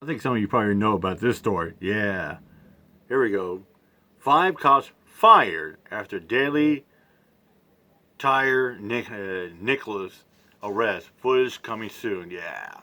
I think some of you probably know about this story. Yeah. Here we go. 5 cops fired after daily Tyre Nichols arrest. Footage coming soon. Yeah.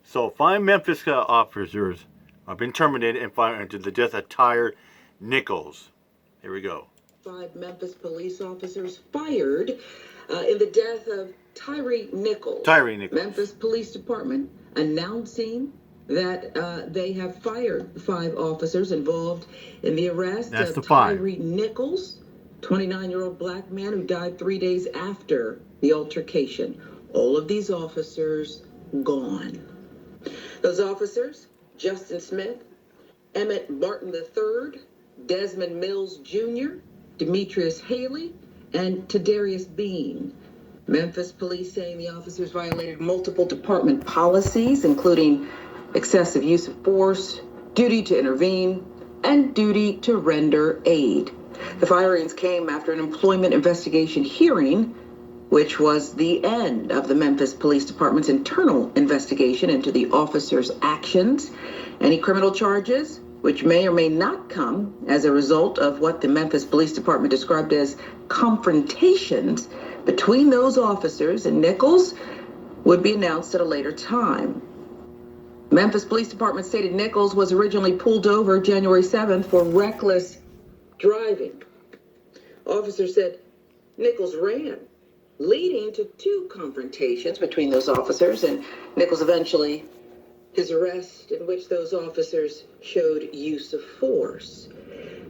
So 5 Memphis officers have been terminated and fired into the death of Tyre Nichols. Here we go. 5 Memphis police officers fired in the death of Tyre Nichols. Tyre Nichols. Memphis Police Department announcing that they have fired 5 officers involved in the arrest of Tyre Nichols, 29-year-old black man who died 3 days after the altercation. All of these officers gone. Those officers, Justin Smith, Emmett Martin III, Desmond Mills Jr., Demetrius Haley, and Tadarius Bean. Memphis police saying the officers violated multiple department policies, including excessive use of force, duty to intervene, and duty to render aid. The firings came after an employment investigation hearing, which was the end of the Memphis Police Department's internal investigation into the officers' actions. Any criminal charges, which may or may not come as a result of what the Memphis Police Department described as confrontations between those officers and Nichols, would be announced at a later time. Memphis Police Department stated Nichols was originally pulled over January 7th for reckless driving. Officers said Nichols ran, leading to 2 confrontations between those officers, and Nichols eventually his arrest, in which those officers showed use of force.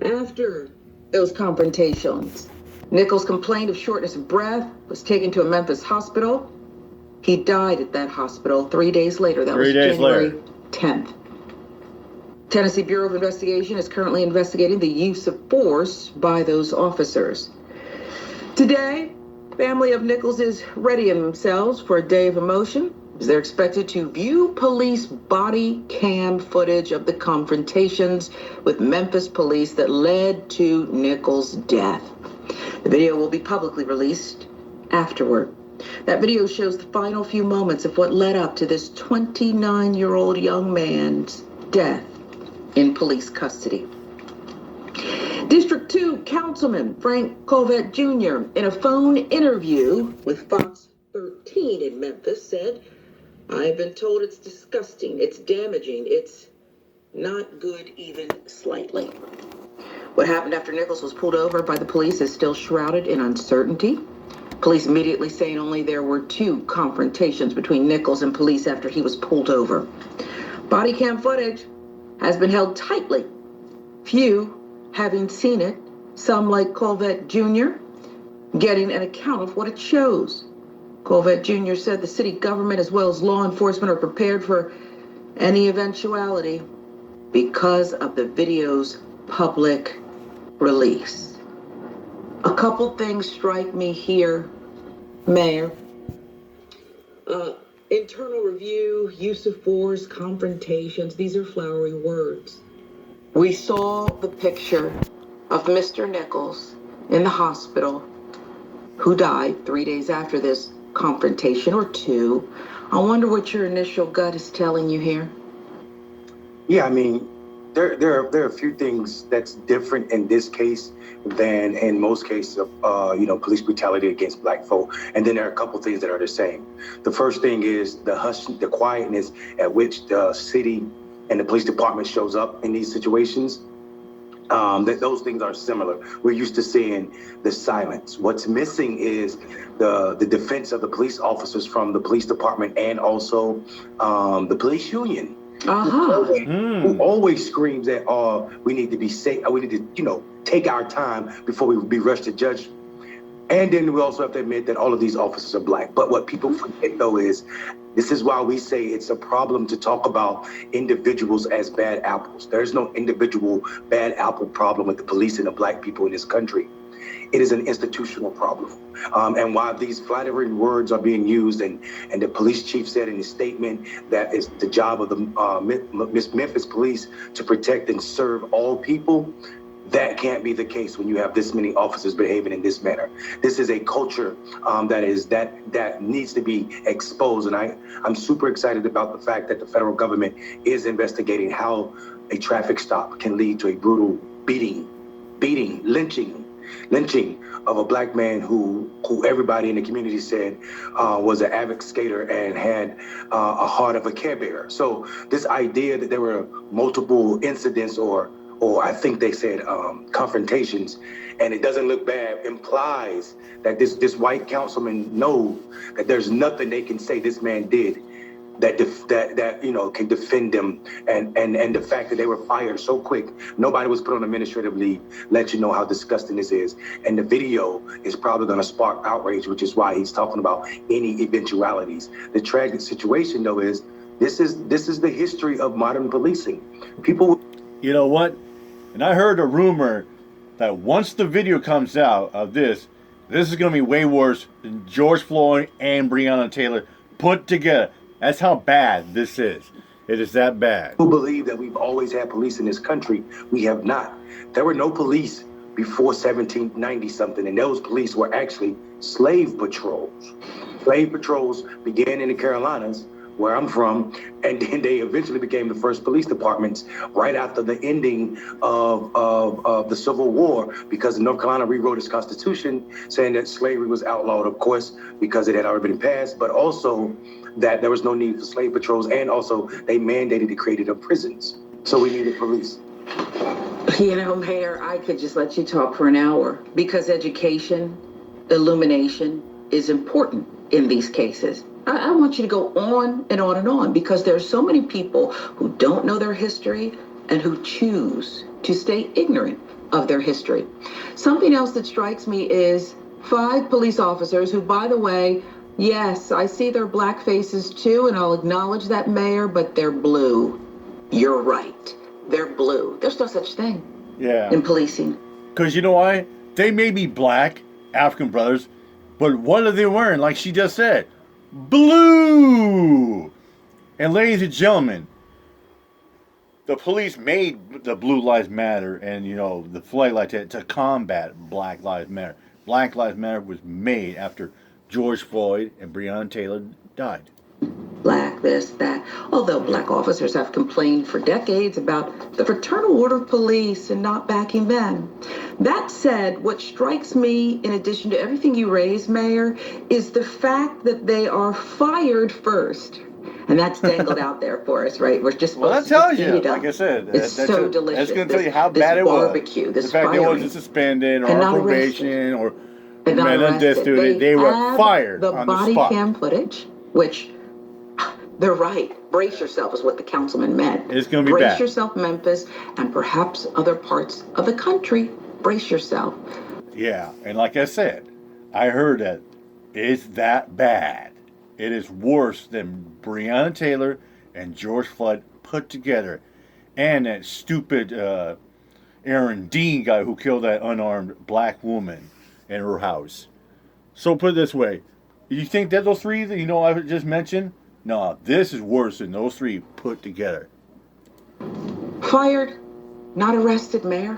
After those confrontations, Nichols complained of shortness of breath, was taken to a Memphis hospital. He died at that hospital 3 days later. That was January 10th. Tennessee Bureau of Investigation is currently investigating the use of force by those officers. Today, family of Nichols is readying themselves for a day of emotion, as they're expected to view police body cam footage of the confrontations with Memphis police that led to Nichols' death. The video will be publicly released afterward. That video shows the final few moments of what led up to this 29-year-old young man's death in police custody. District 2 Councilman Frank Colvett Jr., in a phone interview with Fox 13 in Memphis, said, "I've been told it's disgusting, it's damaging, it's not good even slightly." What happened after Nichols was pulled over by the police is still shrouded in uncertainty. Police immediately saying only there were 2 confrontations between Nichols and police after he was pulled over. Body cam footage has been held tightly. Few having seen it, some like Colvett Jr., getting an account of what it shows. Colvett Jr. said the city government as well as law enforcement are prepared for any eventuality because of the video's public release. A couple things strike me here, Mayor. Internal review, use of force, confrontations, these are flowery words. We saw the picture of Mr. Nichols in the hospital who died 3 days after this confrontation, or 2. I wonder what your initial gut is telling you here. Yeah, I mean, there are a few things that's different in this case than in most cases of police brutality against black folk. And then there are a couple things that are the same. The first thing is the hush, the quietness at which the city and the police department shows up in these situations. That those things are similar. We're used to seeing the silence. What's missing is the defense of the police officers from the police department and also the police union. Who always screams that we need to be safe, we need to take our time before we be rushed to judge. And then we also have to admit that all of these officers are black. But what people forget though is this is why we say it's a problem to talk about individuals as bad apples. There's no individual bad apple problem with the police and the black people in this country. It is an institutional problem. And while these flattering words are being used, and the police chief said in his statement that it's the job of the Memphis police to protect and serve all people, That can't be the case when you have this many officers behaving in this manner. This is a culture that needs to be exposed. And I'm super excited about the fact that the federal government is investigating how a traffic stop can lead to a brutal lynching of a black man who everybody in the community said was an avid skater and had a heart of a Care Bear. So this idea that there were multiple incidents or I think they said confrontations, and it doesn't look bad, implies that this white councilman knows that there's nothing they can say this man did that can defend them, and the fact that they were fired so quick, nobody was put on administrative leave, let you know how disgusting this is. And the video is probably going to spark outrage, which is why he's talking about any eventualities. The tragic situation, though, is this is the history of modern policing. People, you know what? And I heard a rumor that once the video comes out of this is going to be way worse than George Floyd and Breonna Taylor put together. That's how bad this is. It is that bad. Who believe that we've always had police in this country? We have not. There were no police before 1790 something, and those police were actually slave patrols. Slave patrols began in the Carolinas, where I'm from, and then they eventually became the first police departments right after the ending of the Civil War, because North Carolina rewrote its constitution saying that slavery was outlawed, of course, because it had already been passed, but also that there was no need for slave patrols, and also they mandated the creation of prisons. So we needed police. You know, Mayor, I could just let you talk for an hour, because education, illumination is important in these cases. I want you to go on and on and on, because there are so many people who don't know their history and who choose to stay ignorant of their history. Something else that strikes me is 5 police officers who, by the way, yes, I see their black faces too, and I'll acknowledge that, Mayor, but they're blue. You're right. They're blue. There's no such thing in policing. Because you know why? They may be black, African brothers, but what are they wearing? Like she just said, blue. And ladies and gentlemen, the police made the Blue Lives Matter and, the flag like that to combat Black Lives Matter. Black Lives Matter was made after George Floyd and Breonna Taylor died. Black this, that. Although black officers have complained for decades about the fraternal order of police and not backing them. That said, what strikes me, in addition to everything you raised, Mayor, is the fact that they are fired first. And that's dangled out there for us, right? We're just supposed to eat it up. Like I said, it's so delicious. That's going to tell you how bad it was. Barbecue, this the fact firing, they wasn't suspended or on probation or not arrested. They were fired on the spot. The body cam footage, which they're right. Brace yourself is what the councilman meant. It's going to be bad. Brace yourself, Memphis, and perhaps other parts of the country. Brace yourself. Yeah, and like I said, I heard that it's that bad. It is worse than Breonna Taylor and George Floyd put together. And that stupid Aaron Dean guy who killed that unarmed black woman in her house. So put it this way. You think that those 3 that I just mentioned? No, this is worse than those 3 put together. Fired, not arrested, Mayor.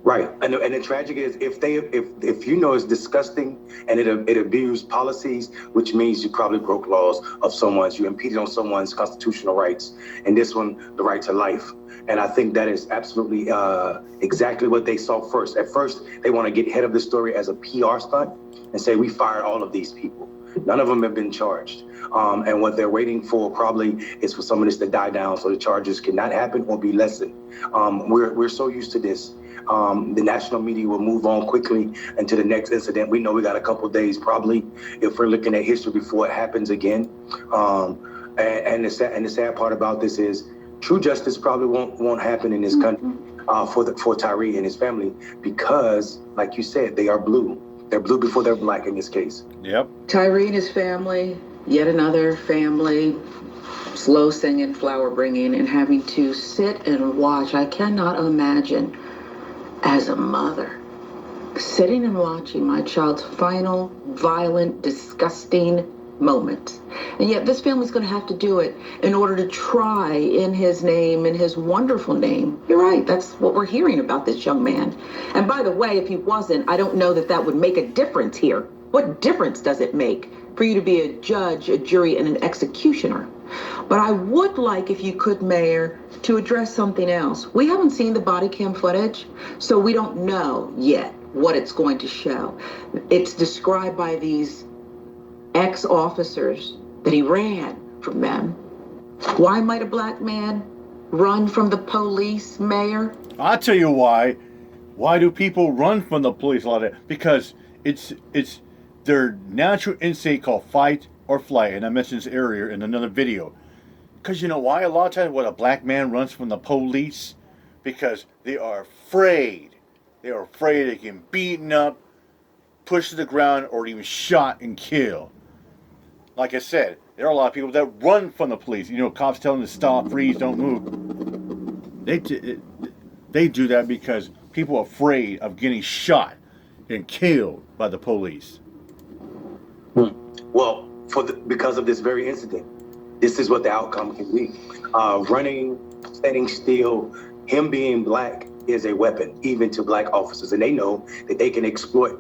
Right, and the tragic is if it's disgusting and it abused policies, which means you probably broke laws of someone's, you impeded on someone's constitutional rights, and this one, the right to life. And I think that is absolutely exactly what they saw first. At first, they want to get ahead of the story as a PR stunt and say we fired all of these people. None of them have been charged. And what they're waiting for probably is for some of this to die down so the charges cannot happen or be lessened. We're so used to this. The national media will move on quickly into the next incident. We know we got a couple days probably if we're looking at history before it happens again. And the sad part about this is true justice probably won't happen in this country for Tyre and his family because, like you said, they are blue. They're blue before they're black in this case. Yep. Tyre and his family, yet another family, slow singing, flower bringing, and having to sit and watch. I cannot imagine, as a mother, sitting and watching my child's final, violent, disgusting moment. And yet this family's going to have to do it in order to try in his name, in his wonderful name. You're right. That's what we're hearing about this young man. And by the way, if he wasn't, I don't know that that would make a difference here. What difference does it make for you to be a judge, a jury, and an executioner? But I would like, if you could, Mayor, to address something else. We haven't seen the body cam footage, so we don't know yet what it's going to show. It's described by these ex-officers that he ran from them. Why might a black man run from the police, Mayor? I'll tell you why. Why do people run from the police a lot of that? Because it's their natural instinct called fight or flight, and I mentioned this earlier in another video. Because you know why? A lot of times when a black man runs from the police, because they are afraid. They are afraid they can be beaten up, pushed to the ground, or even shot and killed. Like I said, there are a lot of people that run from the police. You know, cops tell them to stop, freeze, don't move. They do that because people are afraid of getting shot and killed by the police. Well, because of this very incident, this is what the outcome can be. Running, standing still, him being black is a weapon, even to black officers. And they know that they can exploit,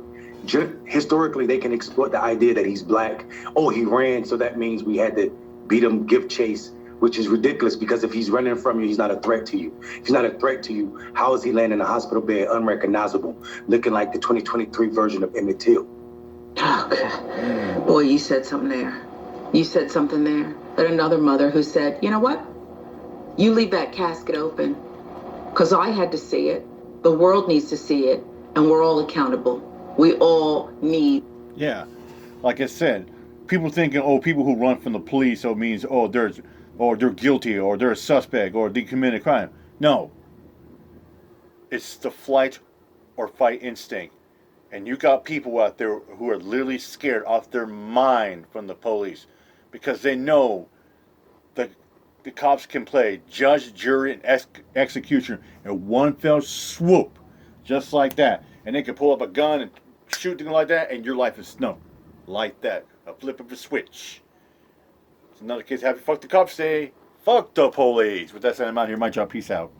historically, they can exploit the idea that he's black. Oh, he ran, so that means we had to beat him, give chase, which is ridiculous because if he's running from you, he's not a threat to you. If he's not a threat to you, how is he laying in a hospital bed unrecognizable, looking like the 2023 version of Emmett Till? Okay. Boy, you said something there. You said something there. But another mother who said, you know what? You leave that casket open. Because I had to see it. The world needs to see it. And we're all accountable. We all need. Yeah. Like I said, people thinking, oh, people who run from the police, so it means, oh, they're guilty, or they're a suspect, or they committed a crime. No. It's the flight or fight instinct. And you got people out there who are literally scared off their mind from the police because they know that the cops can play judge, jury, and executioner in one fell swoop, just like that. And they can pull up a gun and shoot them like that, and your life is like that. A flip of a switch. It's another case. Happy fuck the cops day. Fuck the police. With that said, I'm out here. My job. Peace out.